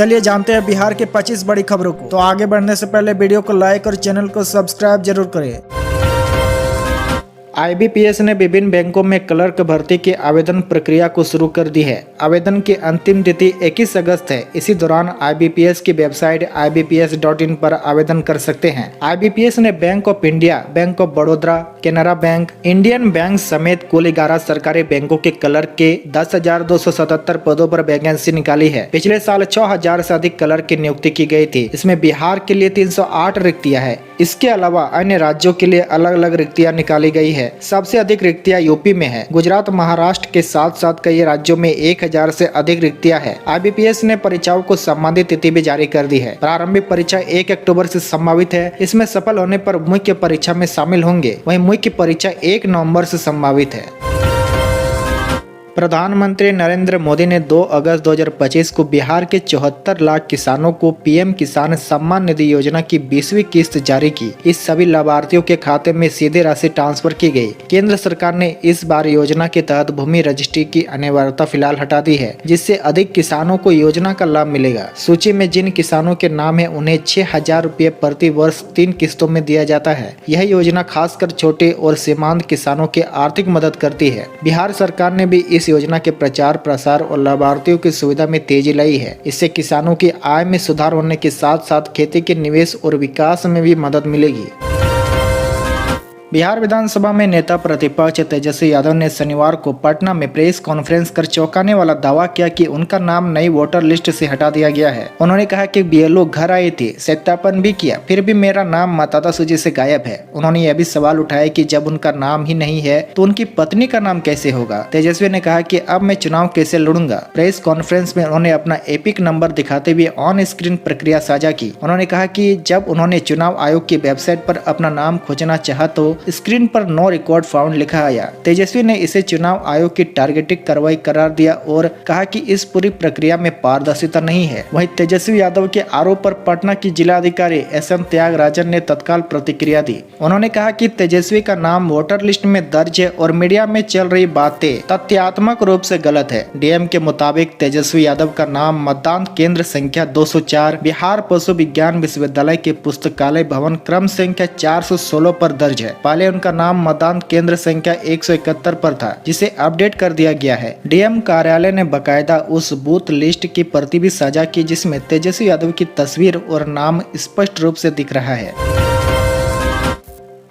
चलिए जानते हैं बिहार के 25 बड़ी खबरों को। तो आगे बढ़ने से पहले वीडियो को लाइक और चैनल को सब्सक्राइब जरूर करें। IBPS ने विभिन्न बैंकों में क्लर्क भर्ती की आवेदन प्रक्रिया को शुरू कर दी है। आवेदन की अंतिम तिथि 21 अगस्त है। इसी दौरान IBPS की वेबसाइट ibps.in पर आवेदन कर सकते हैं। IBPS ने bank of India, bank of Baroda, Canara bank, Indian bank समेत कुल 11 सरकारी बैंकों के क्लर्क के 10,277 पदों पर वैकेंसी निकाली है। पिछले साल 6,000 से अधिक क्लर्क की नियुक्ति की गई थी। इसमें बिहार के लिए 308 रिक्तियां हैं। इसके अलावा अन्य राज्यों के लिए अलग अलग रिक्तियां निकाली गई है। सबसे अधिक रिक्तियां यूपी में है। गुजरात, महाराष्ट्र के साथ साथ कई राज्यों में 1,000 से अधिक रिक्तियां है। IBPS ने परीक्षाओं को संबंधित तिथि भी जारी कर दी है। प्रारंभिक परीक्षा 1 अक्टूबर से संभावित है। इसमें सफल होने पर मुख्य परीक्षा में शामिल होंगे। वहीं मुख्य परीक्षा 1 नवंबर से संभावित है। प्रधानमंत्री नरेंद्र मोदी ने 2 अगस्त 2025 को बिहार के 74 लाख किसानों को PM किसान सम्मान निधि योजना की 20वीं किस्त जारी की। इस सभी लाभार्थियों के खाते में सीधे राशि ट्रांसफर की गई। केंद्र सरकार ने इस बार योजना के तहत भूमि रजिस्ट्री की अनिवार्यता फिलहाल हटा दी है, जिससे अधिक किसानों को योजना का लाभ मिलेगा। सूची में जिन किसानों के नाम है उन्हें 6,000 रुपये प्रति वर्ष 3 किस्तों में दिया जाता है। यह योजना खासकर छोटे और सीमांत किसानों की आर्थिक मदद करती है। बिहार सरकार ने भी इस योजना के प्रचार प्रसार और लाभार्थियों की सुविधा में तेजी लाई है। इससे किसानों की आय में सुधार होने के साथ साथ खेती के निवेश और विकास में भी मदद मिलेगी। बिहार विधानसभा में नेता प्रतिपक्ष तेजस्वी यादव ने शनिवार को पटना में प्रेस कॉन्फ्रेंस कर चौंकाने वाला दावा किया कि उनका नाम नई वोटर लिस्ट से हटा दिया गया है। उन्होंने कहा कि BLO घर आई थी, सत्यापन भी किया, फिर भी मेरा नाम मतदाता सूची से गायब है। उन्होंने यह भी सवाल उठाया कि जब उनका नाम ही नहीं है तो उनकी पत्नी का नाम कैसे होगा। तेजस्वी ने कहा कि अब मैं चुनाव कैसे लड़ूंगा। प्रेस कॉन्फ्रेंस में उन्होंने अपना एपिक नंबर दिखाते हुए ऑन स्क्रीन प्रक्रिया साझा की। उन्होंने कहा कि जब उन्होंने चुनाव आयोग की वेबसाइट पर अपना नाम खोजना चाहा तो स्क्रीन पर नो रिकॉर्ड फाउंड लिखा आया। तेजस्वी ने इसे चुनाव आयोग की टारगेटिंग कार्रवाई करार दिया और कहा कि इस पूरी प्रक्रिया में पारदर्शिता नहीं है। वहीं तेजस्वी यादव के आरोप पर पटना की जिलाधिकारी SM त्यागराजन ने तत्काल प्रतिक्रिया दी। उन्होंने कहा कि तेजस्वी का नाम वोटर लिस्ट में दर्ज है और मीडिया में चल रही बातें तथ्यात्मक रूप से गलत है। DM के मुताबिक तेजस्वी यादव का नाम मतदान केंद्र संख्या 204 बिहार पशु विज्ञान विश्वविद्यालय के पुस्तकालय भवन क्रम संख्या 416 पर दर्ज है। पहले उनका नाम मतदान केंद्र संख्या 171 पर था, जिसे अपडेट कर दिया गया है। DM कार्यालय ने बकायदा उस बूथ लिस्ट की प्रति भी साझा की जिसमें तेजस्वी यादव की तस्वीर और नाम स्पष्ट रूप से दिख रहा है।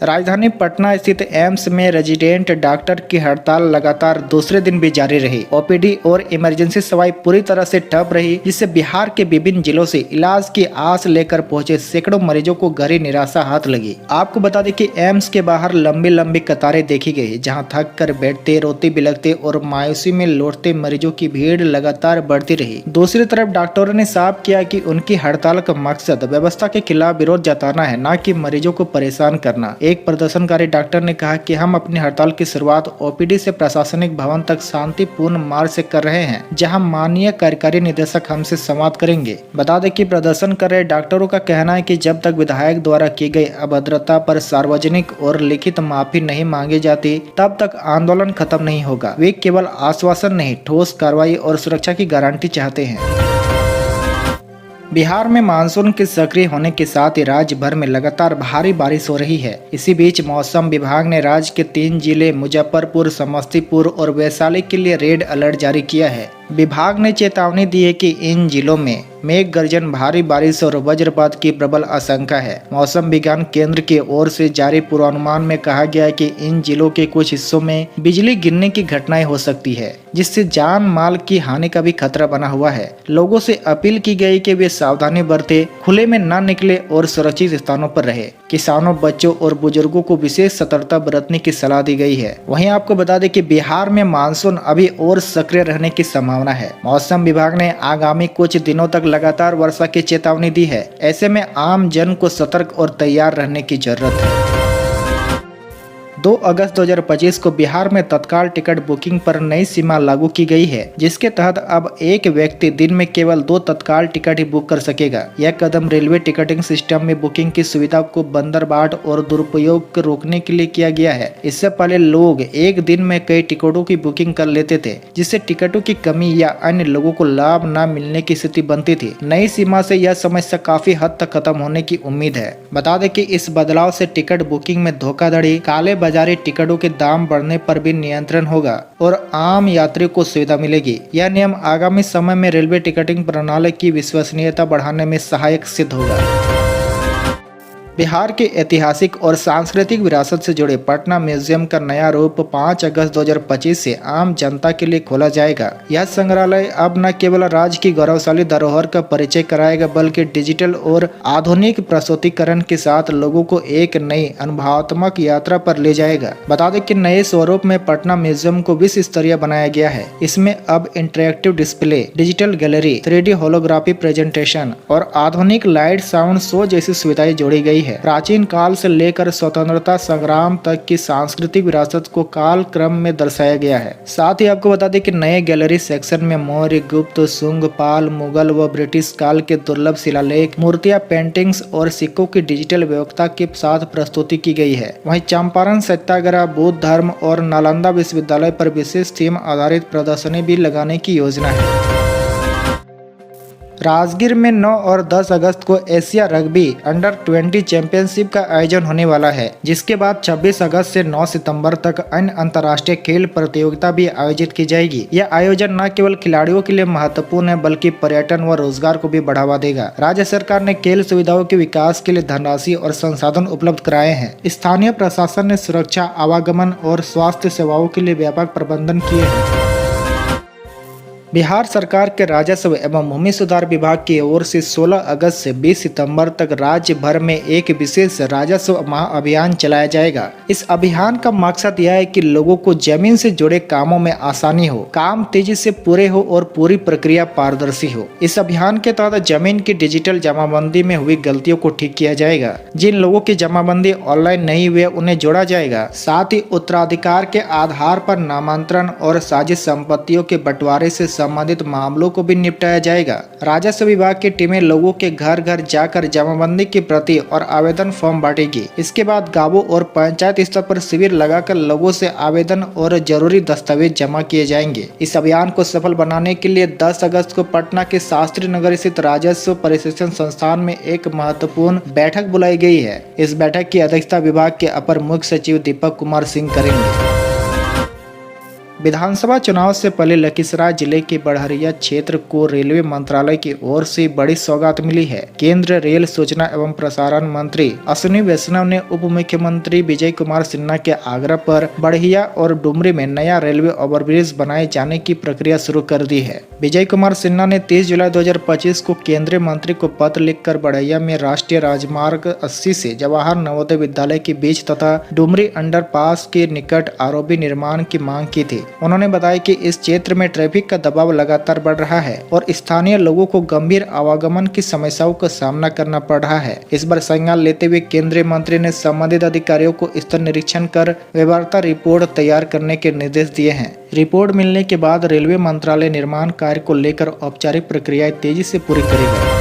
राजधानी पटना स्थित एम्स में रेजिडेंट डॉक्टर की हड़ताल लगातार दूसरे दिन भी जारी रही। OPD और इमरजेंसी सेवाएं पूरी तरह से ठप रही, जिससे बिहार के विभिन्न जिलों से इलाज की आस लेकर पहुंचे सैकड़ों मरीजों को गहरी निराशा हाथ लगी। आपको बता दें कि एम्स के बाहर लंबी लंबी कतारें देखी गई, जहां थक कर बैठते, रोते बिलखते और मायूसी में लौटते मरीजों की भीड़ लगातार बढ़ती रही। दूसरी तरफ डॉक्टरों ने साफ किया कि उनकी हड़ताल का मकसद व्यवस्था के खिलाफ विरोध जताना है, न कि मरीजों को परेशान करना। एक प्रदर्शनकारी डॉक्टर ने कहा कि हम अपनी हड़ताल की शुरुआत OPD से प्रशासनिक भवन तक शांतिपूर्ण मार्ग से कर रहे हैं, जहां माननीय कार्यकारी निदेशक हमसे संवाद करेंगे। बता दें कि प्रदर्शन कर रहे डॉक्टरों का कहना है कि जब तक विधायक द्वारा की गई अभद्रता पर सार्वजनिक और लिखित माफी नहीं मांगी जाती, तब तक आंदोलन खत्म नहीं होगा। वे केवल आश्वासन नहीं, ठोस कार्रवाई और सुरक्षा की गारंटी चाहते हैं। बिहार में मानसून के सक्रिय होने के साथ ही राज्य भर में लगातार भारी बारिश हो रही है। इसी बीच मौसम विभाग ने राज्य के 3 जिले मुजफ्फरपुर, समस्तीपुर और वैशाली के लिए रेड अलर्ट जारी किया है। विभाग ने चेतावनी दी है कि इन जिलों में मेघ गर्जन, भारी बारिश और वज्रपात की प्रबल आशंका है। मौसम विज्ञान केंद्र की ओर से जारी पूर्वानुमान में कहा गया है कि इन जिलों के कुछ हिस्सों में बिजली गिरने की घटनाएं हो सकती है, जिससे जान माल की हानि का भी खतरा बना हुआ है। लोगों से अपील की गई कि वे सावधानी बरते, खुले में न निकले और सुरक्षित स्थानों पर रहे। किसानों, बच्चों और बुजुर्गों को विशेष सतर्कता बरतने की सलाह दी गई है। वहीं आपको बता दें कि बिहार में मानसून अभी और सक्रिय रहने की संभावना है। मौसम विभाग ने आगामी कुछ दिनों तक लगातार वर्षा की चेतावनी दी है। ऐसे में आम जन को सतर्क और तैयार रहने की जरूरत है। 2 अगस्त 2025 को बिहार में तत्काल टिकट बुकिंग पर नई सीमा लागू की गई है, जिसके तहत अब एक व्यक्ति दिन में केवल 2 तत्काल टिकट ही बुक कर सकेगा। यह कदम रेलवे टिकटिंग सिस्टम में बुकिंग की सुविधा को बंदरबाट और दुरुपयोग को रोकने के लिए किया गया है। इससे पहले लोग एक दिन में कई टिकटों की बुकिंग कर लेते थे, जिससे टिकटों की कमी या अन्य लोगों को लाभ न मिलने की स्थिति बनती थी। नई सीमा से यह समस्या काफी हद तक खत्म होने की उम्मीद है। बता दें कि इस बदलाव से टिकट बुकिंग में धोखाधड़ी, काले बाजारी, टिकटों के दाम बढ़ने पर भी नियंत्रण होगा और आम यात्रियों को सुविधा मिलेगी। यह नियम आगामी समय में रेलवे टिकटिंग प्रणाली की विश्वसनीयता बढ़ाने में सहायक सिद्ध होगा। बिहार के ऐतिहासिक और सांस्कृतिक विरासत से जुड़े पटना म्यूजियम का नया रूप 5 अगस्त 2025 से आम जनता के लिए खोला जाएगा। यह संग्रहालय अब न केवल राज्य की गौरवशाली धरोहर का परिचय कराएगा, बल्कि डिजिटल और आधुनिक प्रस्तुतिकरण के साथ लोगों को एक नई अनुभवात्मक यात्रा पर ले जाएगा। बता दें कि नए स्वरूप में पटना म्यूजियम को विश्व स्तरीय बनाया गया है। इसमें अब interactive display, digital gallery, 3D holography presentation और आधुनिक लाइट साउंड शो जैसी सुविधाएं जोड़ी गई है। प्राचीन काल से लेकर स्वतंत्रता संग्राम तक की सांस्कृतिक विरासत को काल क्रम में दर्शाया गया है। साथ ही आपको बता दें कि नए गैलरी सेक्शन में मौर्य, गुप्त, शुंग, पाल, मुगल व ब्रिटिश काल के दुर्लभ शिलालेख, मूर्तियां, पेंटिंग्स और सिक्कों की डिजिटल व्यवस्था के साथ प्रस्तुति की गई है। वहीं चंपारण सत्याग्रह, बौद्ध धर्म और नालंदा विश्वविद्यालय पर विशेष थीम आधारित प्रदर्शनी भी लगाने की योजना है। राजगीर में 9 और 10 अगस्त को एशिया रग्बी अंडर 20 चैंपियनशिप का आयोजन होने वाला है, जिसके बाद 26 अगस्त से 9 सितंबर तक अन्य अंतर्राष्ट्रीय खेल प्रतियोगिता भी आयोजित की जाएगी। यह आयोजन न केवल खिलाड़ियों के लिए महत्वपूर्ण है, बल्कि पर्यटन व रोजगार को भी बढ़ावा देगा। राज्य सरकार ने खेल सुविधाओं के विकास के लिए धनराशि और संसाधन उपलब्ध कराए हैं। स्थानीय प्रशासन ने सुरक्षा, आवागमन और स्वास्थ्य सेवाओं के लिए व्यापक प्रबंधन किए हैं। बिहार सरकार के राजस्व एवं भूमि सुधार विभाग की ओर से 16 अगस्त से 20 सितंबर तक राज्य भर में एक विशेष राजस्व महाअभियान चलाया जाएगा। इस अभियान का मकसद यह है कि लोगों को जमीन से जुड़े कामों में आसानी हो, काम तेजी से पूरे हो और पूरी प्रक्रिया पारदर्शी हो। इस अभियान के तहत जमीन की डिजिटल जमाबंदी में हुई गलतियों को ठीक किया जाएगा। जिन लोगों की जमाबंदी ऑनलाइन नहीं हुई उन्हें जोड़ा जाएगा। साथ ही उत्तराधिकार के आधार पर नामांतरण और साझी संपत्तियों के बंटवारे से संबंधित मामलों को भी निपटाया जाएगा। राजस्व विभाग की टीमें लोगों के घर घर जाकर जमाबंदी की प्रति और आवेदन फॉर्म बांटेगी। इसके बाद गांवों और पंचायत स्तर पर शिविर लगाकर लोगों से आवेदन और जरूरी दस्तावेज जमा किए जाएंगे। इस अभियान को सफल बनाने के लिए 10 अगस्त को पटना के शास्त्री नगर स्थित राजस्व प्रशिक्षण संस्थान में एक महत्वपूर्ण बैठक बुलाई गई है। इस बैठक की अध्यक्षता विभाग के अपर मुख्य सचिव दीपक कुमार सिंह करेंगे। विधानसभा चुनाव से पहले लखीसराय जिले के बड़हरिया क्षेत्र को रेलवे मंत्रालय की ओर से बड़ी सौगात मिली है। केंद्र रेल, सूचना एवं प्रसारण मंत्री अश्विनी वैष्णव ने उप मुख्यमंत्री विजय कुमार सिन्हा के आग्रह पर बड़हिया और डुमरी में नया रेलवे ओवरब्रिज बनाए जाने की प्रक्रिया शुरू कर दी है। विजय कुमार सिन्हा ने 30 जुलाई 2025 को केंद्रीय मंत्री को पत्र लिखकर बड़हिया में राष्ट्रीय राजमार्ग 80 से जवाहर नवोदय विद्यालय के बीच तथा डुमरी अंडरपास के निकट आरओबी निर्माण की मांग की थी। उन्होंने बताया कि इस क्षेत्र में ट्रैफिक का दबाव लगातार बढ़ रहा है और स्थानीय लोगों को गंभीर आवागमन की समस्याओं का सामना करना पड़ रहा है। इस पर संज्ञान लेते हुए केंद्रीय मंत्री ने संबंधित अधिकारियों को स्थल निरीक्षण कर व्यवहार्यता रिपोर्ट तैयार करने के निर्देश दिए हैं। रिपोर्ट मिलने के बाद रेलवे मंत्रालय निर्माण कार्य को लेकर औपचारिक प्रक्रियाएं तेजी से पूरी करेगा।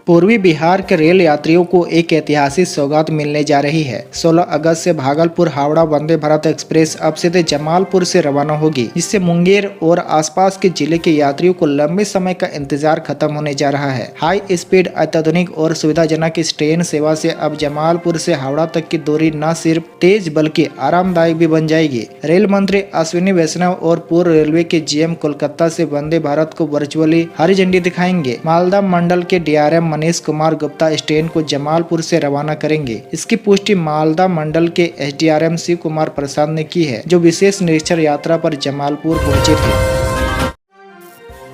पूर्वी बिहार के रेल यात्रियों को एक ऐतिहासिक सौगात मिलने जा रही है। 16 अगस्त से भागलपुर हावड़ा वंदे भारत एक्सप्रेस अब सीधे जमालपुर से रवाना होगी, जिससे मुंगेर और आसपास के जिले के यात्रियों को लंबे समय का इंतजार खत्म होने जा रहा है। हाई स्पीड, अत्याधुनिक और सुविधाजनक इस ट्रेन सेवा से अब जमालपुर से हावड़ा तक की दूरी न सिर्फ तेज बल्कि आरामदायक भी बन जाएगी। रेल मंत्री अश्विनी वैष्णव और पूर्व रेलवे के जीएम कोलकाता से वंदे भारत को वर्चुअली हरी झंडी दिखाएंगे। मालदा मंडल के डीआरएम मनीष कुमार गुप्ता इस ट्रेन को जमालपुर से रवाना करेंगे। इसकी पुष्टि मालदा मंडल के एसडीआरएम शिव कुमार प्रसाद ने की है, जो विशेष निरीक्षण यात्रा पर जमालपुर पहुंचे थे।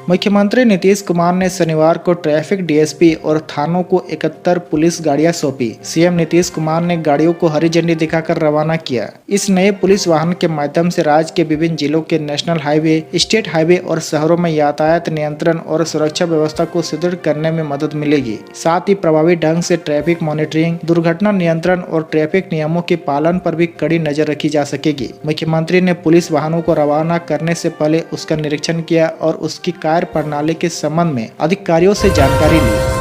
मुख्यमंत्री नीतीश कुमार ने शनिवार को ट्रैफिक डीएसपी और थानों को 71 पुलिस गाड़ियां सौंपी। सीएम नीतीश कुमार ने गाड़ियों को हरी झंडी दिखाकर रवाना किया। इस नए पुलिस वाहन के माध्यम से राज्य के विभिन्न जिलों के नेशनल हाईवे, स्टेट हाईवे और शहरों में यातायात नियंत्रण और सुरक्षा व्यवस्था को सुदृढ़ करने में मदद मिलेगी। साथ ही प्रभावी ढंग से ट्रैफिक मॉनिटरिंग, दुर्घटना नियंत्रण और ट्रैफिक नियमों के पालन पर भी कड़ी नजर रखी जा सकेगी। मुख्यमंत्री ने पुलिस वाहनों को रवाना करने से पहले उसका निरीक्षण किया और उसकी कार्य प्रणाली के संबंध में अधिकारियों से जानकारी ली।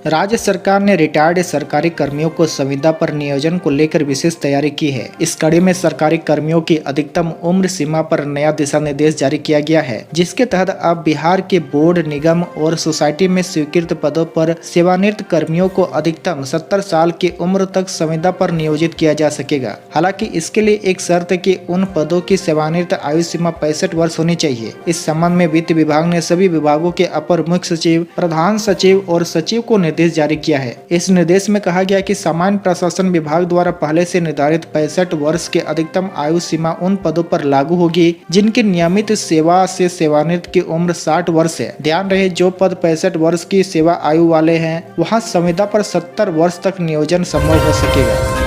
राज्य सरकार ने रिटायर्ड सरकारी कर्मियों को संविदा पर नियोजन को लेकर विशेष तैयारी की है। इस कड़ी में सरकारी कर्मियों की अधिकतम उम्र सीमा पर नया दिशा निर्देश जारी किया गया है, जिसके तहत अब बिहार के बोर्ड, निगम और सोसाइटी में स्वीकृत पदों पर सेवानिवृत्त कर्मियों को अधिकतम 70 साल की उम्र तक संविदा पर नियोजित किया जा सकेगा। हालांकि इसके लिए एक शर्त है कि उन पदों की सेवानिवृत्त आयु सीमा 65 वर्ष होनी चाहिए। इस संबंध में वित्त विभाग ने सभी विभागों के अपर मुख्य सचिव, प्रधान सचिव और सचिव को निर्देश जारी किया है। इस निर्देश में कहा गया कि सामान्य प्रशासन विभाग द्वारा पहले से निर्धारित 65 वर्ष के अधिकतम आयु सीमा उन पदों पर लागू होगी जिनकी नियमित सेवा से सेवानिवृत्त की उम्र 60 वर्ष है। ध्यान रहे, जो पद 65 वर्ष की सेवा आयु वाले हैं वहां संविदा पर 70 वर्ष तक नियोजन संभव हो सकेगा।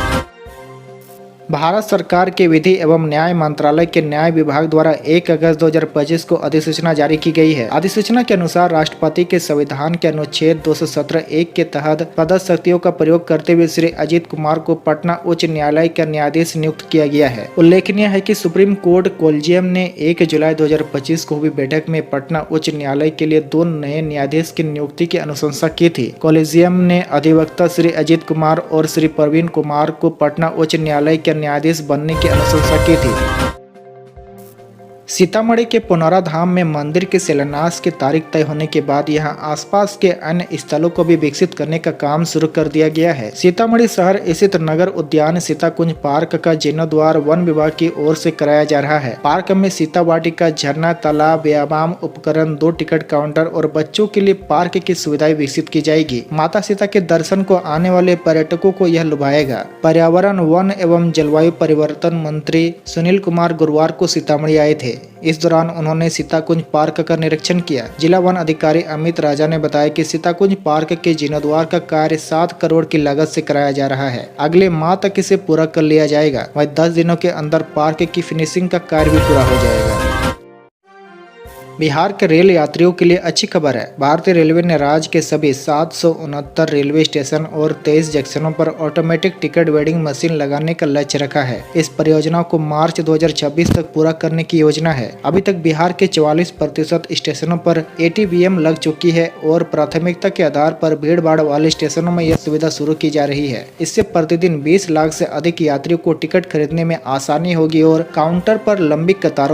भारत सरकार के विधि एवं न्याय मंत्रालय के न्याय विभाग द्वारा 1 अगस्त 2025 को अधिसूचना जारी की गई है। अधिसूचना के अनुसार राष्ट्रपति के संविधान के अनुच्छेद 217(1) के तहत पद शक्तियों का प्रयोग करते हुए श्री अजीत कुमार को पटना उच्च न्यायालय का न्यायाधीश नियुक्त किया गया है। उल्लेखनीय है कि सुप्रीम कोर्ट कोलिजियम ने 1 जुलाई 2025 को हुई बैठक में पटना उच्च न्यायालय के लिए 2 नए न्यायाधीश की नियुक्ति की अनुशंसा की थी। कोलिजियम ने अधिवक्ता श्री अजीत कुमार और श्री प्रवीण कुमार को पटना उच्च न्यायालय के न्यायाधीश बनने की अनुशंसा की थी। सीतामढ़ी के पुनौरा धाम में मंदिर के शिलान्यास की तारीख तय होने के बाद यहां आसपास के अन्य स्थलों को भी विकसित करने का काम शुरू कर दिया गया है। सीतामढ़ी शहर स्थित नगर उद्यान सीताकुंज पार्क का जीर्णोद्वार वन विभाग की ओर से कराया जा रहा है। पार्क में सीता वाटिका, झरना, तालाब, व्यायाम उपकरण, 2 टिकट काउंटर और बच्चों के लिए पार्क की सुविधाएं विकसित की जाएगी। माता सीता के दर्शन को आने वाले पर्यटकों को यह लुभाएगा। पर्यावरण, वन एवं जलवायु परिवर्तन मंत्री सुनील कुमार गुरुवार को सीतामढ़ी आए थे। इस दौरान उन्होंने सीताकुंज पार्क का निरीक्षण किया। जिला वन अधिकारी अमित राजा ने बताया कि सीताकुंज पार्क के जीर्णोद्वार का कार्य 7 करोड़ की लागत से कराया जा रहा है। अगले माह तक इसे पूरा कर लिया जाएगा। वहीं 10 दिनों के अंदर पार्क की फिनिशिंग का कार्य भी पूरा हो जाएगा। बिहार के रेल यात्रियों के लिए अच्छी खबर है। भारतीय रेलवे ने राज्य के सभी 769 रेलवे स्टेशन और 23 जंक्शनों पर ऑटोमेटिक टिकट वेंडिंग मशीन लगाने का लक्ष्य रखा है। इस परियोजना को मार्च 2026 तक पूरा करने की योजना है। अभी तक बिहार के 44% स्टेशनों पर ATVM लग चुकी है और प्राथमिकता के आधार पर भीड़ भाड़ वाले स्टेशनों में यह सुविधा शुरू की जा रही है। इससे प्रतिदिन 20 लाख से अधिक यात्रियों को टिकट खरीदने में आसानी होगी और काउंटर पर लंबी कतारों